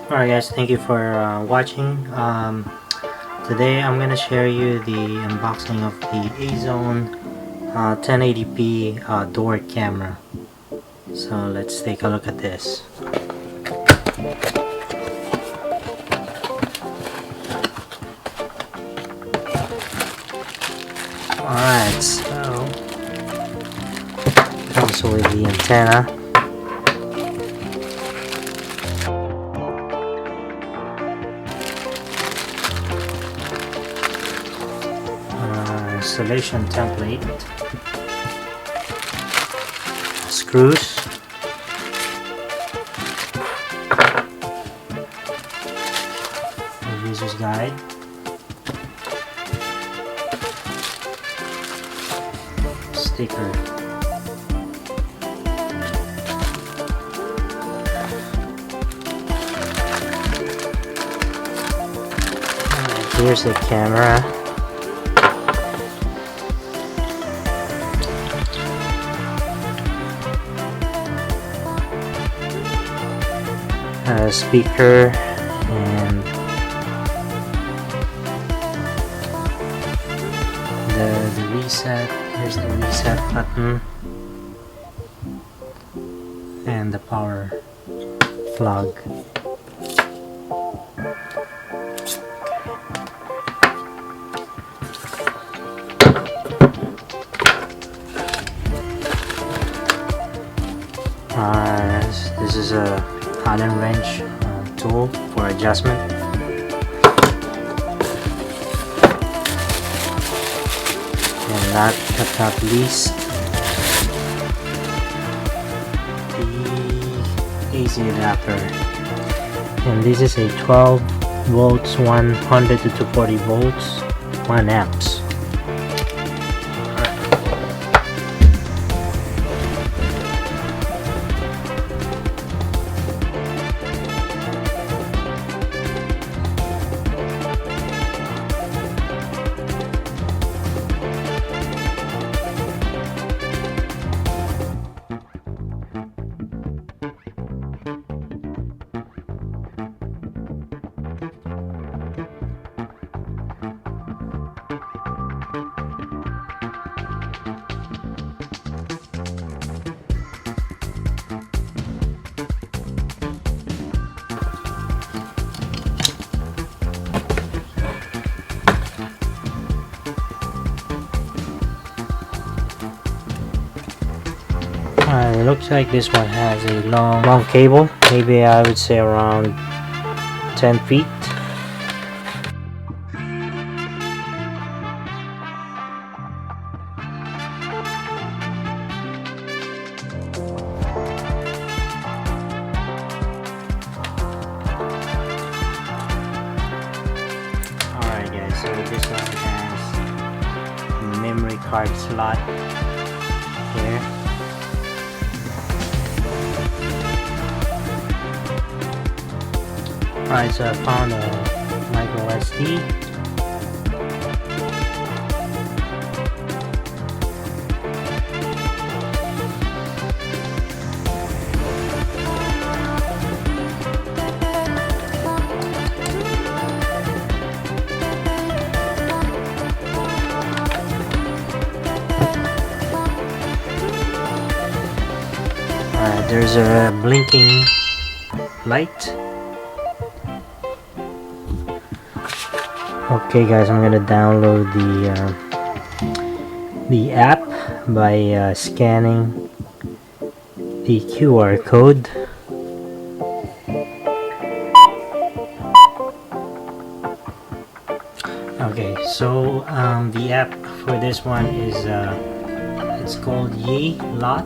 Alright guys, thank you for watching. Today I'm gonna share you the unboxing of the Azone 1080p door camera. So let's take a look at this. Alright, so comes with the antenna. Installation template, screws, the user's guide, sticker, here's the camera. Speaker and the reset. Here's the reset button and the power plug. This is a Allen wrench tool for adjustment. And last but not least, the AC adapter. And this is a 12 volts, 100 to 240 volts, 1 amps. It looks like this one has a long cable, maybe I would say around 10 feet. Alright guys, so this one has a memory card slot here. Alright, so I found a micro SD. Alright, there's a blinking light. Okay guys, I'm gonna download the app by scanning the QR code. Okay, so the app for this one is it's called Lot.